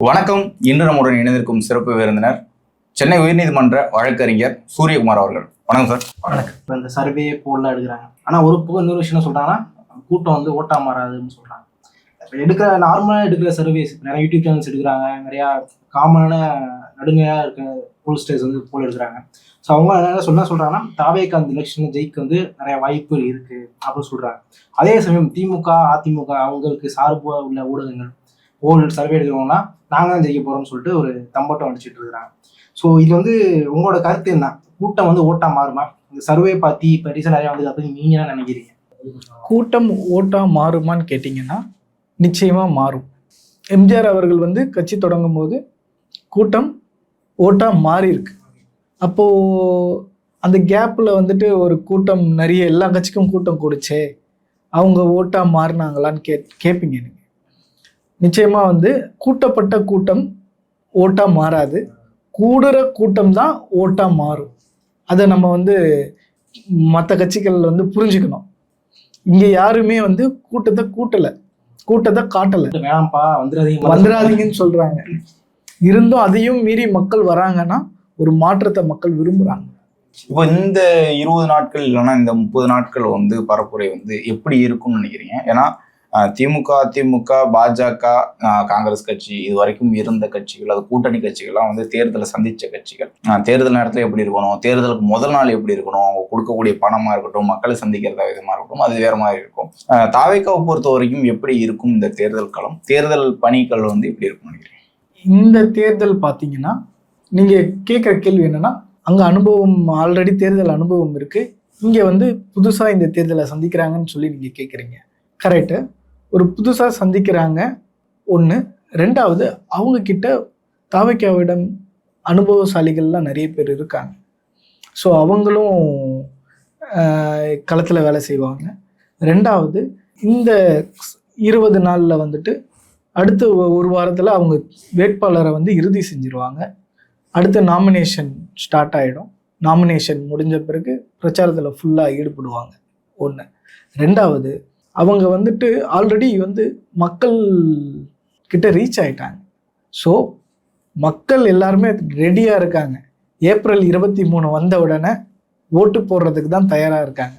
வணக்கம். இன்று நம்முடன் இணைந்திருக்கும் சிறப்பு விருந்தினர் சென்னை உயர்நீதிமன்ற வழக்கறிஞர் சூரியகுமார் அவர்கள். வணக்கம் சார். வணக்கம். இந்த சர்வே போல்லாம் எடுக்கிறாங்க. ஆனா ஒரு இன்னொரு விஷயம் சொல்றாங்கன்னா கூட்டம் வந்து ஓட்டா மாறாதுன்னு சொல்றாங்க. இப்போ நார்மலா எடுக்கிற சர்வேஸ் நிறைய யூடியூப் சேனல்ஸ் எடுக்கிறாங்க, நிறைய காமனான நடுநிலையா இருக்க போல்ஸ்டர்ஸ் வந்து போல் எடுக்கிறாங்க. ஸோ அவங்க என்ன சொல்றாங்கன்னா தாவேக்கு அந்த எலெக்ஷன் ஜெயிக்க வந்து நிறைய வாய்ப்புகள் இருக்கு அப்படின்னு சொல்றாங்க. அதே சமயம் திமுக அதிமுக அவங்களுக்கு சார்பு உள்ள ஊடகங்கள் போல் சர்வே எடுக்கிறவங்கன்னா நாங்கள் தான் ஜெயிக்க போறோம்னு சொல்லிட்டு ஒரு தம்பட்டம் அடிச்சுட்டு இருக்கிறாங்க. ஸோ இது வந்து உங்களோட கருத்து என்ன? கூட்டம் வந்து ஓட்டா மாறுமா? இந்த சர்வே பார்த்தி இப்போ ரீசன் நிறையா வந்து அதை நீங்க என்ன நினைக்கிறீங்க? கூட்டம் ஓட்டா மாறுமான்னு கேட்டிங்கன்னா நிச்சயமா மாறும். எம்ஜிஆர் அவர்கள் வந்து கட்சி தொடங்கும் போது கூட்டம் ஓட்டா மாறி இருக்கு. அப்போ அந்த கேப்ல வந்துட்டு ஒரு கூட்டம் நிறைய எல்லா கட்சிக்கும் கூட்டம் கொடுச்சே, அவங்க ஓட்டா மாறினாங்களான்னு கேட்பீங்க. எனக்கு நிச்சயமா வந்து கூட்டப்பட்ட கூட்டம் ஓட்டா மாறாது, கூடுற கூட்டம் தான் ஓட்டா மாறும். அதை நம்ம வந்து மற்ற கட்சிகள் வந்து புரிஞ்சுக்கணும். இங்க யாருமே வந்து கூட்டத்தை காட்டல. வேணாம்ப்பா வந்துடாதீங்கன்னு சொல்றாங்க. இருந்தும் அதையும் மீறி மக்கள் வராங்கன்னா ஒரு மாற்றத்தை மக்கள் விரும்புறாங்க. இப்போ இந்த 20 நாட்கள் இல்லைன்னா இந்த 30 நாட்கள் வந்து பரப்புரை வந்து எப்படி இருக்கும்னு நினைக்கிறீங்க? ஏன்னா திமுக அதிமுக பாஜக காங்கிரஸ் கட்சி இது வரைக்கும் இருந்த கட்சிகள், அது கூட்டணி கட்சிகள்லாம் வந்து தேர்தலை சந்திச்ச கட்சிகள். தேர்தல் நேரத்தில் எப்படி இருக்கணும், தேர்தலுக்கு முதல் நாள் எப்படி இருக்கணும், அவங்க கொடுக்கக்கூடிய பணமா இருக்கட்டும், மக்களை சந்திக்கிறதா விதமா இருக்கட்டும், அது வேற மாதிரி இருக்கும். தாவேக்காவை பொறுத்த வரைக்கும் எப்படி இருக்கும் இந்த தேர்தல் களம், தேர்தல் பணிகள் வந்து எப்படி இருக்கும்னு நினைக்கிறீங்க? இந்த தேர்தல் பார்த்தீங்கன்னா நீங்க கேட்குற கேள்வி என்னன்னா, அங்க அனுபவம் ஆல்ரெடி தேர்தல் அனுபவம் இருக்கு, இங்க வந்து புதுசா இந்த தேர்தலை சந்திக்கிறாங்கன்னு சொல்லி நீங்க கேட்குறீங்க. கரெக்டு. ஒரு புதுசாக சந்திக்கிறாங்க ஒன்று. ரெண்டாவது, அவங்க கிட்ட தாவேக்காவிடம் அனுபவசாலிகள்லாம் நிறைய பேர் இருக்காங்க. ஸோ அவங்களும் களத்தில் வேலை செய்வாங்க. ரெண்டாவது, இந்த 20 நாளில் வந்துட்டு அடுத்த ஒரு வாரத்தில் அவங்க வேட்பாளரை வந்து இறுதி செஞ்சிருவாங்க. அடுத்த நாமினேஷன் ஸ்டார்ட் ஆகிடும். நாமினேஷன் முடிஞ்ச பிறகு பிரச்சாரத்தில் ஃபுல்லாக ஈடுபடுவாங்க. ஒன்று. ரெண்டாவது, அவங்க வந்துட்டு ஆல்ரெடி வந்து மக்கள் கிட்ட ரீச் ஆயிட்டாங்க. ஸோ மக்கள் எல்லாருமே ரெடியாக இருக்காங்க. ஏப்ரல் 23 வந்த உடனே ஓட்டு போடுறதுக்கு தான் தயாராக இருக்காங்க.